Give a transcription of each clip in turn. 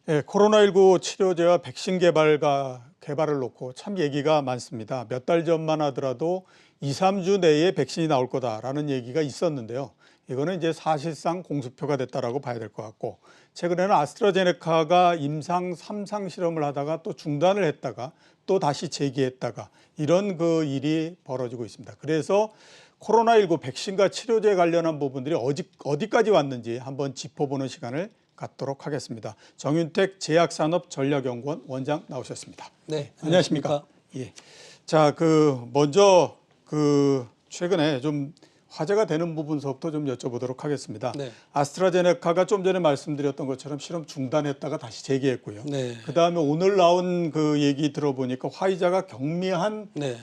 예, 코로나19 치료제와 백신 개발을 놓고 참 얘기가 많습니다. 몇 달 전만 하더라도 2, 3주 내에 백신이 나올 거다라는 얘기가 있었는데요. 이거는 이제 사실상 공수표가 됐다라고 봐야 될 것 같고, 최근에는 아스트라제네카가 임상 3상 실험을 하다가 또 중단을 했다가 또 다시 재개했다가 이런 그 일이 벌어지고 있습니다. 그래서 코로나19 백신과 치료제 관련한 부분들이 어디까지 왔는지 한번 짚어보는 시간을 갖도록 하겠습니다. 정윤택 제약산업전략연구원 원장 나오셨습니다. 네, 안녕하십니까? 예. 자, 먼저 최근에 좀 화제가 되는 부분서부터 좀 여쭤보도록 하겠습니다. 네. 아스트라제네카가 좀 전에 말씀드렸던 것처럼 실험 중단했다가 다시 재개했고요. 네. 그다음에 오늘 나온 그 얘기 들어보니까 화이자가 경미한 네.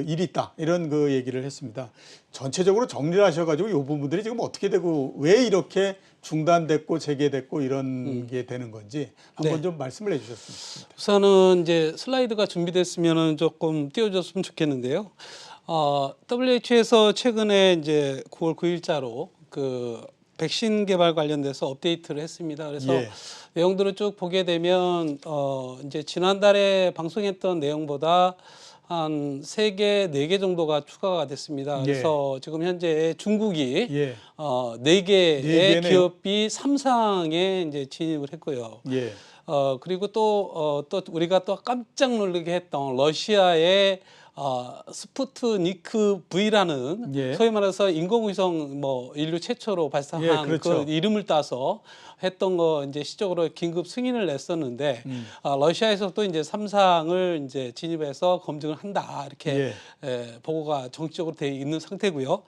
일이 있다 이런 그 얘기를 했습니다. 전체적으로 정리를 하셔가지고 이 부분들이 지금 어떻게 되고 왜 이렇게 중단됐고 재개됐고 이런 게 되는 건지 한번 네. 좀 말씀을 해주셨으면 좋겠습니다. 우선은 이제 슬라이드가 준비됐으면은 조금 띄워줬으면 좋겠는데요. WHO에서 최근에 이제 9월 9일자로 그 백신 개발 관련돼서 업데이트를 했습니다. 그래서 예. 내용들을 쭉 보게 되면 이제 지난달에 방송했던 내용보다 한 3개, 4개 정도가 추가가 됐습니다. 그래서 지금 현재 중국이 예. 4개의 개네요. 기업이 3상에 이제 진입을 했고요. 예. 그리고 또 우리가 또 깜짝 놀라게 했던 러시아의 스푸트니크 V라는 예. 소위 말해서 인공위성 뭐 인류 최초로 발사한 예, 그렇죠. 그 이름을 따서 했던 거 이제 시적으로 긴급 승인을 냈었는데 러시아에서도 이제 3상을 이제 진입해서 검증을 한다 이렇게 보고가 정식적으로 돼 있는 상태고요.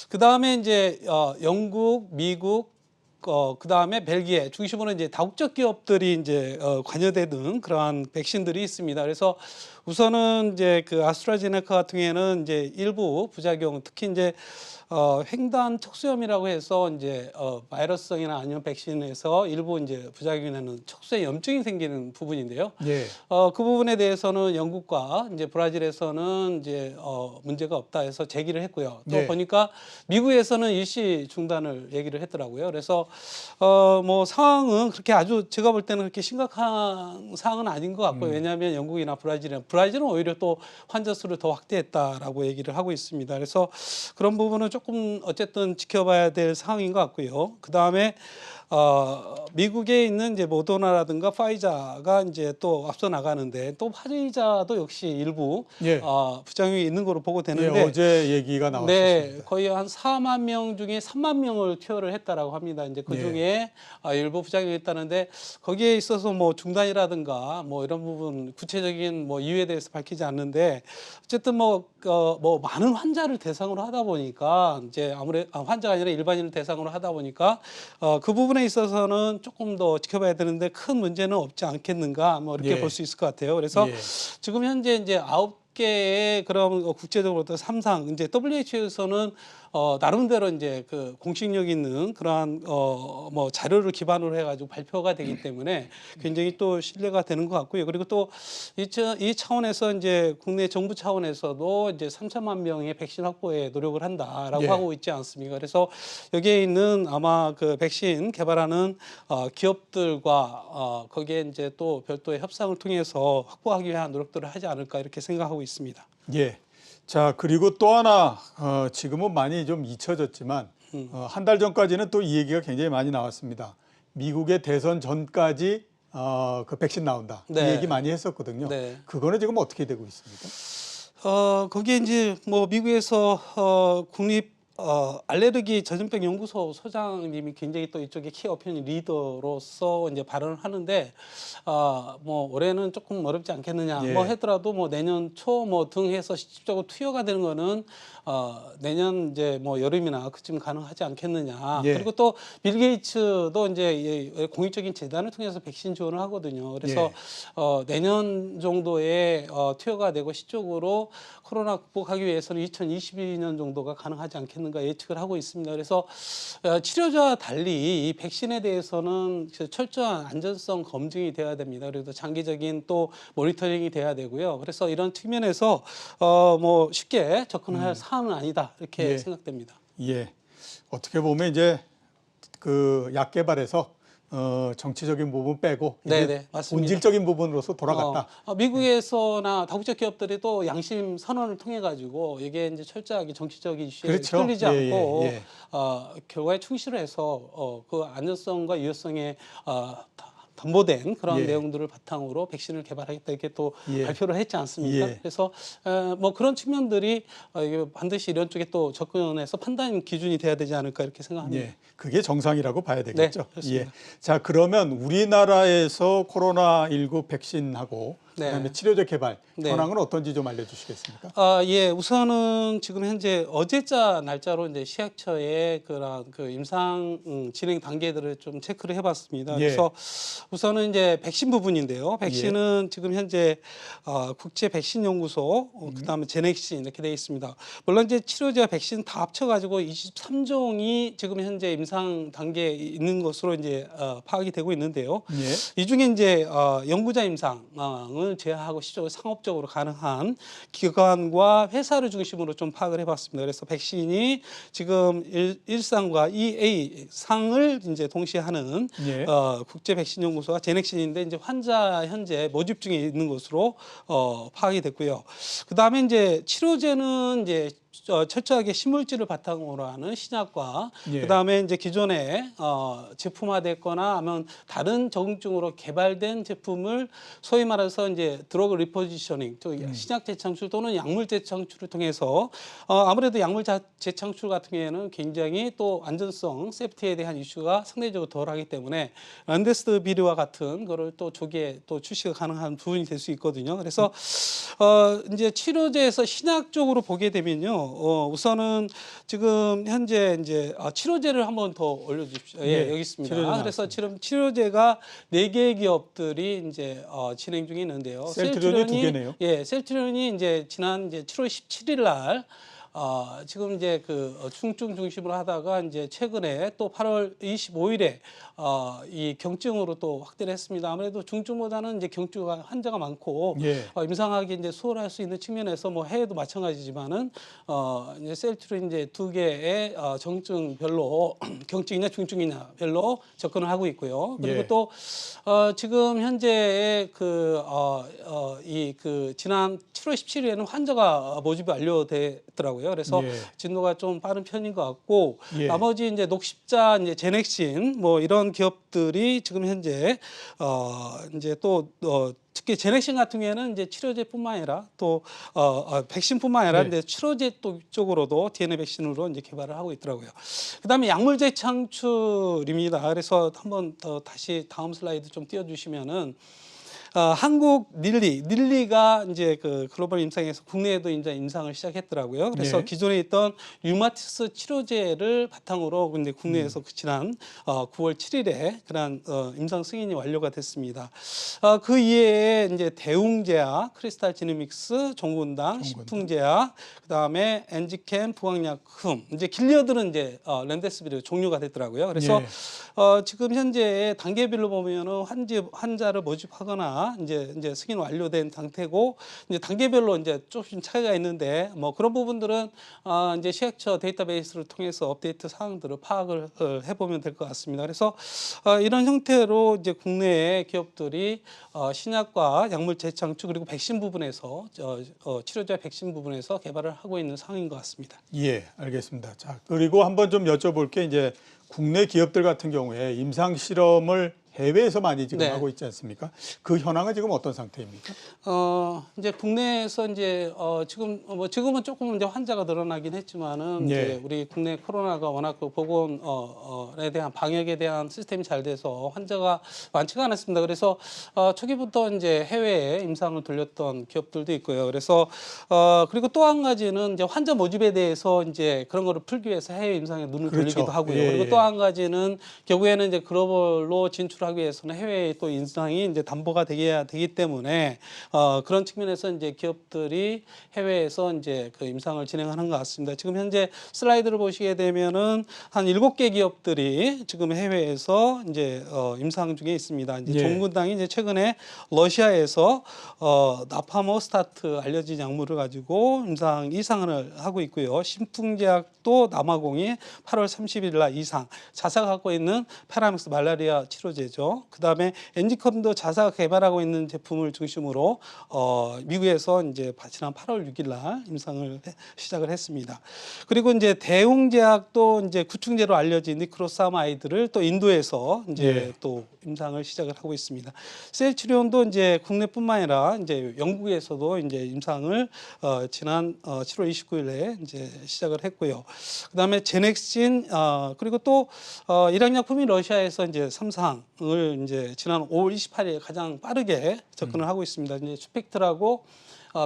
그 다음에 이제 영국, 미국 그 다음에 벨기에 중심으로 이제 다국적 기업들이 이제 관여되는 그러한 백신들이 있습니다. 그래서 우선은 이제 그 아스트라제네카 같은 경우에는 이제 일부 부작용, 특히 이제 횡단 척수염이라고 해서 이제 바이러스성이나 아니면 백신에서 일부 이제 부작용이 나는 척수에 염증이 생기는 부분인데요. 예. 그 부분에 대해서는 영국과 이제 브라질에서는 이제 문제가 없다 해서 제기를 했고요. 또 네. 보니까 미국에서는 일시 중단을 얘기를 했더라고요. 그래서 뭐 상황은 그렇게 아주 제가 볼 때는 그렇게 심각한 상황은 아닌 것 같고요. 왜냐하면 영국이나 브라질은 오히려 또 환자 수를 더 확대했다라고 얘기를 하고 있습니다. 그래서 그런 부분은 조금 어쨌든 지켜봐야 될 상황인 것 같고요. 그 다음에 미국에 있는 이제 모더나라든가 파이자가 이제 또 앞서 나가는데 또 화이자도 역시 일부 부작용이 있는 걸로 보고 되는데 어제 얘기가 나왔습니다. 네, 거의 한 4만 명 중에 3만 명을 투여를 했다라고 합니다. 이제 그 중에 일부 부작용이 있다는데 거기에 있어서 뭐 중단이라든가 뭐 이런 부분 구체적인 뭐 이유에 대해서 밝히지 않는데 어쨌든 뭐 많은 환자를 대상으로 하다 보니까 이제 환자가 아니라 일반인을 대상으로 하다 보니까 그 부분에 있어서는 조금 더 지켜봐야 되는데 큰 문제는 없지 않겠는가 뭐 이렇게 볼 수 있을 것 같아요. 그래서 지금 현재 이제 9개의 그런 국제적으로 또 3상 이제 WHO에서는 나름대로 이제 그 공식력 있는 그러한 뭐 자료를 기반으로 해가지고 발표가 되기 때문에 굉장히 또 신뢰가 되는 것 같고요. 그리고 또 이 차원에서 이제 국내 정부 차원에서도 이제 3천만 명의 백신 확보에 노력을 한다라고 하고 있지 않습니까? 그래서 여기에 있는 아마 그 백신 개발하는 기업들과 거기에 이제 또 별도의 협상을 통해서 확보하기 위한 노력들을 하지 않을까 이렇게 생각하고 있습니다. 예. 자, 그리고 또 하나 지금은 많이 좀 잊혀졌지만 한 달 전까지는 또 이 얘기가 굉장히 많이 나왔습니다. 미국의 대선 전까지 그 백신 나온다. 이 얘기 많이 했었거든요. 그거는 지금 어떻게 되고 있습니까? 거기에 이제 뭐 미국에서 국립 알레르기 전염병 연구소 소장님이 굉장히 또 이쪽에 키 어피니언 리더로서 이제 발언을 하는데 뭐 올해는 조금 어렵지 않겠느냐 뭐 하더라도 뭐 내년 초 뭐 등 해서 실질적으로 투여가 되는 거는 내년 이제 뭐 여름이나 그쯤 가능하지 않겠느냐. 그리고 또 빌 게이츠도 이제 공익적인 재단을 통해서 백신 지원을 하거든요. 그래서 내년 정도에 투여가 되고 시적으로 코로나 극복하기 위해서는 2022년 정도가 가능하지 않겠는가. 된다든가 예측을 하고 있습니다. 그래서 치료제와 달리 이 백신에 대해서는 철저한 안전성 검증이 돼야 됩니다. 그리고 장기적인 또 모니터링이 돼야 되고요. 그래서 이런 측면에서 뭐 쉽게 접근할 사안은 아니다 이렇게 예. 생각됩니다. 예. 어떻게 보면 이제 그 약 개발에서 정치적인 부분 빼고 이제 네네, 맞습니다. 본질적인 부분으로서 돌아갔다. 미국에서나 다국적 기업들이 또 양심 선언을 통해 가지고 이게 이제 철저하게 정치적인 이슈에 그렇죠. 휘둘리지 예, 않고 예. 결과에 충실을 해서 그 안전성과 유효성에 담보된 그런 예. 내용들을 바탕으로 백신을 개발하겠다 이렇게 또 예. 발표를 했지 않습니까? 예. 그래서 뭐 그런 측면들이 이게 반드시 이런 쪽에 또 접근해서 판단 기준이 돼야 되지 않을까 이렇게 생각합니다. 예, 그게 정상이라고 봐야 되겠죠. 네, 그렇습니다. 예. 자, 그러면 우리나라에서 코로나19 백신하고 네. 그다음에 치료제 개발 네. 현황은 어떤지 좀 알려주시겠습니까? 예, 우선은 지금 현재 어제자 날짜로 이제 시약처의 그런 그 임상 진행 단계들을 좀 체크를 해봤습니다. 예. 그래서 우선은 이제 백신 부분인데요. 백신은 지금 현재 국제 백신 연구소, 그다음에 제넥신 이렇게 되어 있습니다. 물론 이제 치료제와 백신 다 합쳐가지고 23종이 지금 현재 임상 단계에 있는 것으로 이제 파악이 되고 있는데요. 예. 이 중에 이제 연구자 임상을 제외하고 시적으로 상업적으로 가능한 기관과 회사를 중심으로 좀 파악을 해봤습니다. 그래서 백신이 지금 1상과 2A상을 이제 동시에 하는 예. 국제 백신 연구소가 제넥신인데 이제 환자 현재 모집 중에 있는 것으로 파악이 됐고요. 그 다음에 이제 치료제는 이제 철저하게 식물질을 바탕으로 하는 신약과 예. 그다음에 이제 기존에 제품화됐거나 하면 다른 적응증으로 개발된 제품을 소위 말해서 이제 드러그 리포지셔닝, 신약 재창출 또는 약물 재창출을 통해서 아무래도 약물 재창출 같은 경우에는 굉장히 또 안전성, 세프티에 대한 이슈가 상대적으로 덜하기 때문에 란데스비르와 같은 거를 또 조기에 또 출시가 가능한 부분이 될 수 있거든요. 그래서 이제 치료제에서 신약 쪽으로 보게 되면요. 우선은 지금 현재 이제 치료제를 한번 더 올려주십시오. 예, 여기 있습니다. 그래서 지금 치료제가 4개의 기업들이 이제 진행 중에 있는데요. 셀트리온이 2개네요. 예, 셀트리온이 이제 지난 이제 7월 17일 날 지금 이제 그 중증 중심으로 하다가 이제 최근에 또 8월 25일에 이 경증으로 또 확대를 했습니다. 아무래도 중증보다는 이제 경증 환자가 많고 예. 임상하기 이제 수월할 수 있는 측면에서 뭐 해외도 마찬가지지만은 이제 셀트리온 이제 2개의 정증별로 경증이냐 중증이냐 별로 접근을 하고 있고요. 그리고 예. 또 지금 현재의 이 지난 7월 17일에는 환자가 모집이 완료됐더라고요. 그래서 예. 진도가 좀 빠른 편인 것 같고 예. 나머지 이제 녹십자, 이제 제넥신 뭐 이런 기업들이 지금 현재 이제 또 특히 제넥신 같은 경우에는 이제 치료제뿐만 아니라 또 백신뿐만 아니라 네. 이제 치료제 쪽으로도 DNA 백신으로 이제 개발을 하고 있더라고요. 그다음에 약물 재창출입니다. 그래서 한번 더 다시 다음 슬라이드 좀 띄워주시면은. 한국 닐리가 이제 그 글로벌 임상에서 국내에도 이제 임상을 시작했더라고요. 그래서 예. 기존에 있던 류마티스 치료제를 바탕으로 근데 국내에서 지난 9월 7일에 그런 임상 승인이 완료가 됐습니다. 그 이외에 이제 대웅제약, 크리스탈 지노믹스, 종군당, 식품제약, 그다음에 엔지캠, 부강약품 이제 길리어들은 이제 렌데스비르 종료가 됐더라고요. 그래서 예. 지금 현재 단계별로 보면은 환자를 모집하거나 이제 승인 완료된 상태고 이제 단계별로 이제 조금 차이가 있는데 뭐 그런 부분들은 이제 시약처 데이터베이스를 통해서 업데이트 사항들을 파악을 해보면 될 것 같습니다. 그래서 이런 형태로 이제 국내의 기업들이 신약과 약물 재창출 그리고 백신 부분에서 치료제 백신 부분에서 개발을 하고 있는 상황인 것 같습니다. 예, 알겠습니다. 자, 그리고 한번 좀 여쭤볼 게 이제 국내 기업들 같은 경우에 임상 실험을 해외에서 많이 지금 네. 하고 있지 않습니까? 그 현황은 지금 어떤 상태입니까? 이제 국내에서 이제 지금은 조금 이제 환자가 늘어나긴 했지만은 예. 이제 우리 국내 코로나가 워낙 그 보건에 대한 방역에 대한 시스템이 잘 돼서 환자가 많지가 않았습니다. 그래서 초기부터 이제 해외에 임상을 돌렸던 기업들도 있고요. 그래서 그리고 또 한 가지는 이제 환자 모집에 대해서 이제 그런 거를 풀기 위해서 해외 임상에 눈을 그렇죠. 돌리기도 하고요. 예, 그리고 예. 또 한 가지는 결국에는 이제 글로벌로 진출하기 하기 위해서는 해외의 또 인상이 이제 담보가 되기 때문에 그런 측면에서 이제 기업들이 해외에서 이제 그 임상을 진행하는 것 같습니다. 지금 현재 슬라이드를 보시게 되면은 한 7개 기업들이 지금 해외에서 이제 임상 중에 있습니다. 이제 예. 정군당이 이제 최근에 러시아에서 나파모스타트 알려진 약물을 가지고 임상 이상을 하고 있고요. 신풍제약도 남아공이 8월 30일 날 이상, 자사가 갖고 있는 페라믹스 말라리아 치료제죠. 그다음에 엔지컴도 자사가 개발하고 있는 제품을 중심으로 미국에서 이제 지난 8월 6일 날 임상을 시작을 했습니다. 그리고 이제 대웅제약도 이제 구충제로 알려진 니크로사마이드를 또 인도에서 이제 예. 또 임상을 시작을 하고 있습니다. 셀트리온도 이제 국내뿐만 아니라 이제 영국에서도 이제 임상을 지난 7월 29일에 이제 시작을 했고요. 그다음에 제넥신 그리고 또 일약약품이 러시아에서 이제 3상을 이제 지난 5월 28일 가장 빠르게 접근을 하고 있습니다. 이제 스펙트라고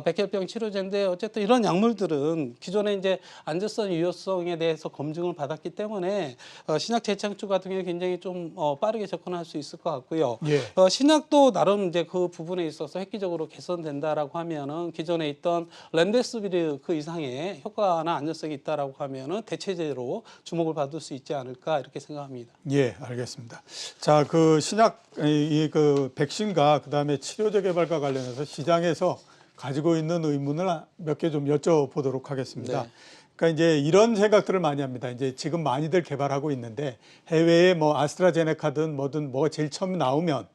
백혈병 치료제인데 어쨌든 이런 약물들은 기존에 이제 안전성, 유효성에 대해서 검증을 받았기 때문에 신약 재창출 같은 경우에 굉장히 좀 빠르게 접근할 수 있을 것 같고요. 예. 신약도 나름 이제 그 부분에 있어서 획기적으로 개선된다라고 하면은 기존에 있던 렘데시비르 그 이상의 효과나 안전성이 있다라고 하면은 대체제로 주목을 받을 수 있지 않을까 이렇게 생각합니다. 예, 알겠습니다. 자, 그 신약 그 백신과 그다음에 치료제 개발과 관련해서 시장에서 가지고 있는 의문을 몇 개 좀 여쭤보도록 하겠습니다. 네. 그러니까 이제 이런 생각들을 많이 합니다. 이제 지금 많이들 개발하고 있는데 해외에 뭐 아스트라제네카든 뭐든 뭐가 제일 처음 나오면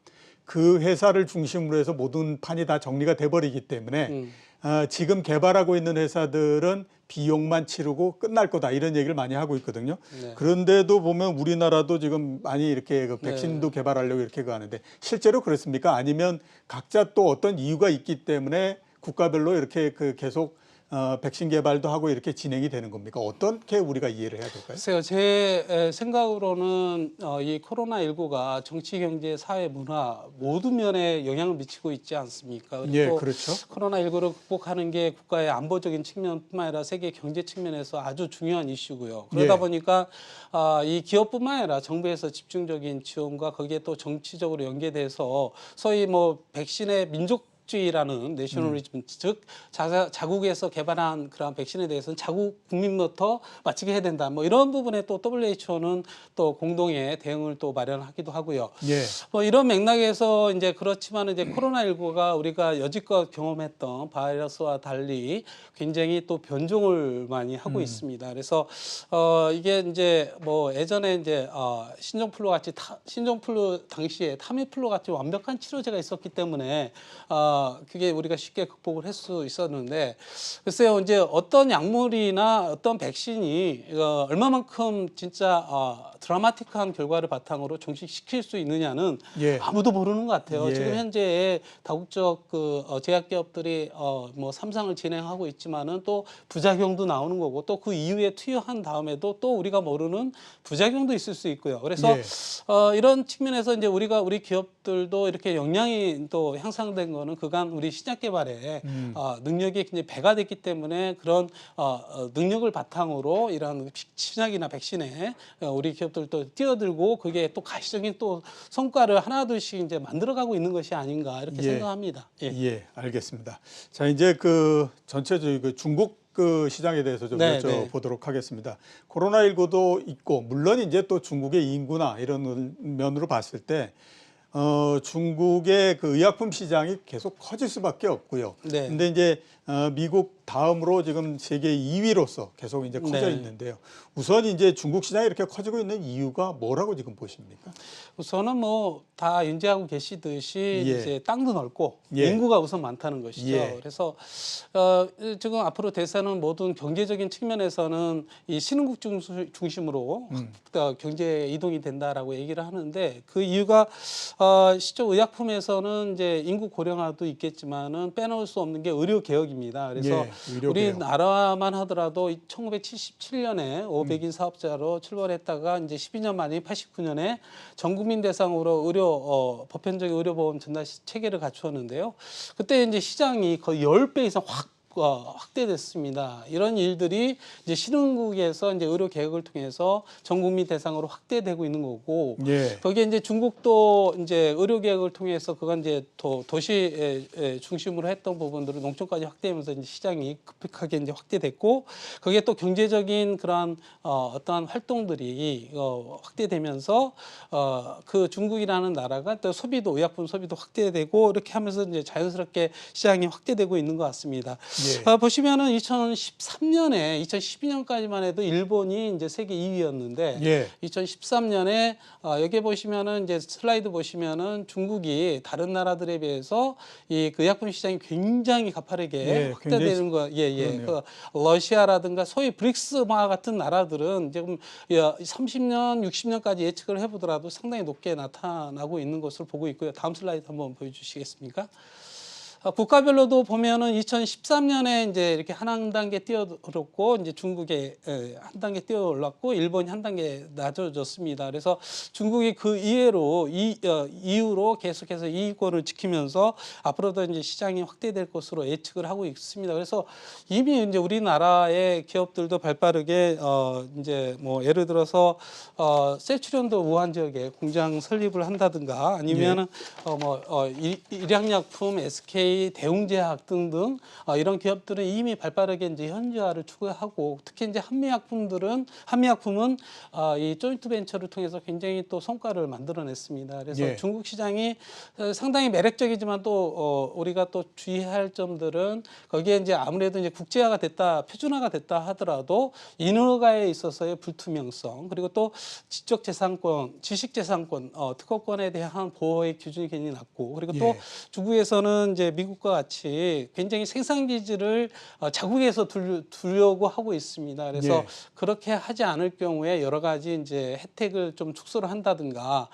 그 회사를 중심으로 해서 모든 판이 다 정리가 돼버리기 때문에 지금 개발하고 있는 회사들은 비용만 치르고 끝날 거다 이런 얘기를 많이 하고 있거든요. 네. 그런데도 보면 우리나라도 지금 많이 이렇게 그 백신도 개발하려고 이렇게 하는데 실제로 그렇습니까? 아니면 각자 또 어떤 이유가 있기 때문에 국가별로 이렇게 그 계속 백신 개발도 하고 이렇게 진행이 되는 겁니까? 어떻게 우리가 이해를 해야 될까요? 글쎄요, 제 생각으로는 이 코로나19가 정치, 경제, 사회, 문화 모든 면에 영향을 미치고 있지 않습니까? 그리고 예, 또 그렇죠. 코로나19를 극복하는 게 국가의 안보적인 측면뿐만 아니라 세계 경제 측면에서 아주 중요한 이슈고요. 그러다 예. 보니까 이 기업뿐만 아니라 정부에서 집중적인 지원과 거기에 또 정치적으로 연계돼서 소위 뭐 백신의 민족 주의라는 내셔널리즘 즉 자국에서 개발한 그런 백신에 대해서는 자국 국민부터 맞추게 해야 된다. 뭐 이런 부분에 또 WHO는 또 공동의 대응을 또 마련하기도 하고요. 예. 뭐 이런 맥락에서 이제 그렇지만 이제 코로나19가 우리가 여지껏 경험했던 바이러스와 달리 굉장히 또 변종을 많이 하고 있습니다. 그래서 이게 이제 뭐 예전에 이제 신종플루 같이 신종플루 당시에 타미플루 같이 완벽한 치료제가 있었기 때문에 그게 우리가 쉽게 극복을 할 수 있었는데 글쎄요 이제 어떤 약물이나 어떤 백신이 얼마만큼 진짜 드라마틱한 결과를 바탕으로 종식시킬 수 있느냐는 예. 아무도 모르는 것 같아요. 예. 지금 현재 다국적 그 제약기업들이 뭐 3상을 진행하고 있지만은 또 부작용도 나오는 거고 또 그 이후에 투여한 다음에도 또 우리가 모르는 부작용도 있을 수 있고요. 그래서 예. 이런 측면에서 이제 우리 기업들도 이렇게 역량이 또 향상된 거는 그간 우리 신약 개발에 능력이 굉장히 배가 됐기 때문에 그런 능력을 바탕으로 이런 신약이나 백신에 우리 기업들도 뛰어들고 그게 또 가시적인 또 성과를 하나둘씩 이제 만들어가고 있는 것이 아닌가 이렇게 예. 생각합니다. 예. 예, 알겠습니다. 자, 이제 그 전체적인 그 중국 그 시장에 대해서 좀 네, 여쭤보도록 하겠습니다. 코로나19도 있고 물론 이제 또 중국의 인구나 이런 면으로 봤을 때 중국의 그 의약품 시장이 계속 커질 수밖에 없고요. 네. 근데 이제 미국 다음으로 지금 세계 2위로서 계속 이제 커져 네. 있는데요. 우선 이제 중국 시장이 이렇게 커지고 있는 이유가 뭐라고 지금 보십니까? 우선은 뭐 다 인지하고 계시듯이 예. 이제 땅도 넓고 예. 인구가 우선 많다는 것이죠. 예. 그래서 지금 앞으로 대세는 모든 경제적인 측면에서는 이 신흥국 중심으로 경제 이동이 된다라고 얘기를 하는데 그 이유가 시쪽 의약품에서는 이제 인구 고령화도 있겠지만은 빼놓을 수 없는 게 의료 개혁입니다. 그래서 예, 의료 개혁. 우리나라만 하더라도 1977년에 500인 사업자로 출발했다가 이제 12년 만에 89년에 전 국민 대상으로 의료 보편적인 의료보험 전달 체계를 갖추었는데요. 그때 이제 시장이 거의 10배 이상 확 확대됐습니다. 이런 일들이 이제 신흥국에서 이제 의료 개혁을 통해서 전 국민 대상으로 확대되고 있는 거고, 예. 거기에 이제 중국도 이제 의료 개혁을 통해서 그건 이제 도시 중심으로 했던 부분들을 농촌까지 확대하면서 이제 시장이 급격하게 이제 확대됐고, 거기에 또 경제적인 그러한 어떠한 활동들이 확대되면서 그 중국이라는 나라가 또 소비도 의약품 소비도 확대되고 이렇게 하면서 이제 자연스럽게 시장이 확대되고 있는 것 같습니다. 예. 보시면은 2013년에 2012년까지만 해도 일본이 이제 세계 2위였는데 예. 2013년에 여기 보시면은 이제 슬라이드 보시면은 중국이 다른 나라들에 비해서 이 그 의약품 시장이 굉장히 가파르게 예, 확대되는 거, 그러네요. 그 러시아라든가 소위 브릭스마 같은 나라들은 지금 30년, 60년까지 예측을 해보더라도 상당히 높게 나타나고 있는 것으로 보고 있고요. 다음 슬라이드 한번 보여주시겠습니까? 국가별로도 보면은 2013년에 이제 이렇게 한 단계 뛰어들었고, 이제 중국에 한 단계 뛰어 올랐고, 일본이 한 단계 낮아졌습니다. 그래서 중국이 그 이후로 계속해서 이권을 지키면서 앞으로도 이제 시장이 확대될 것으로 예측을 하고 있습니다. 그래서 이미 이제 우리나라의 기업들도 발빠르게 이제 뭐 예를 들어서 셀츄리온도 우한 지역에 공장 설립을 한다든가 아니면은 일양약품, SK 대웅제약 등등 이런 기업들은 이미 발빠르게 이제 현지화를 추구하고, 특히 이제 한미약품은 이 조인트 벤처를 통해서 굉장히 또 성과를 만들어냈습니다. 그래서 예. 중국 시장이 상당히 매력적이지만 또 우리가 또 주의할 점들은 거기에 이제 아무래도 이제 국제화가 됐다, 표준화가 됐다 하더라도 인허가에 있어서의 불투명성, 그리고 또 지적재산권, 지식재산권, 특허권에 대한 보호의 기준이 굉장히 낮고, 그리고 또 예. 중국에서는 이제 미국과 같이 굉장히 생산 기지를 자국에서 두려고 하고 있습니다. 그래서 예. 그렇게 하지 않을 경우에 여러 가지 이제 혜택을 좀 축소를 한다든가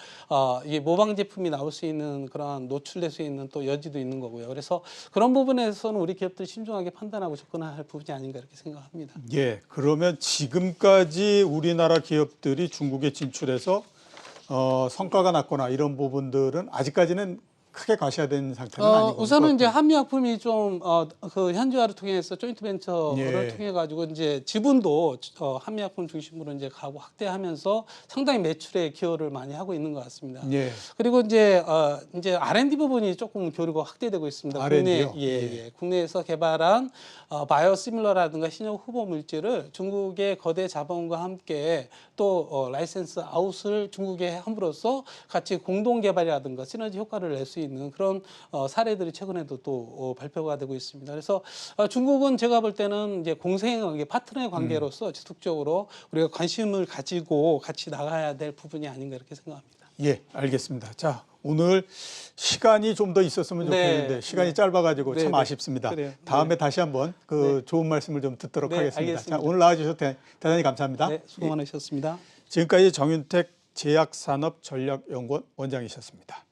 이게 모방 제품이 나올 수 있는 그런 노출될 수 있는 또 여지도 있는 거고요. 그래서 그런 부분에서는 우리 기업들이 신중하게 판단하고 접근할 부분이 아닌가 이렇게 생각합니다. 예. 그러면 지금까지 우리나라 기업들이 중국에 진출해서 성과가 났거나 이런 부분들은 아직까지는 크게 과시화된 상태는 아니고 우선은 이제 한미약품이 좀 그 현지화를 통해서 조인트 벤처를 예. 통해 가지고 이제 지분도 한미약품 중심으로 이제 가고 확대하면서 상당히 매출에 기여를 많이 하고 있는 것 같습니다. 예. 그리고 이제 R&D 부분이 조금 교류가 확대되고 있습니다. R&D요? 국내에서 개발한 바이오시밀러라든가 신약 후보 물질을 중국의 거대 자본과 함께 또 라이센스 아웃을 중국에 함으로써 같이 공동 개발이라든가 시너지 효과를 낼 수 있는 그런 사례들이 최근에도 또 발표가 되고 있습니다. 그래서 중국은 제가 볼 때는 이제 파트너의 관계로서 지속적으로 우리가 관심을 가지고 같이 나가야 될 부분이 아닌가 이렇게 생각합니다. 예, 알겠습니다. 자, 오늘 시간이 좀 더 있었으면 좋겠는데 시간이 짧아가지고 참 아쉽습니다. 그래요. 다음에 다시 한번 좋은 말씀을 좀 듣도록 하겠습니다. 알겠습니다. 자, 오늘 나와주셔서 대단히 감사합니다. 네, 수고 많으셨습니다. 지금까지 정윤택 제약산업전략연구원 원장이셨습니다.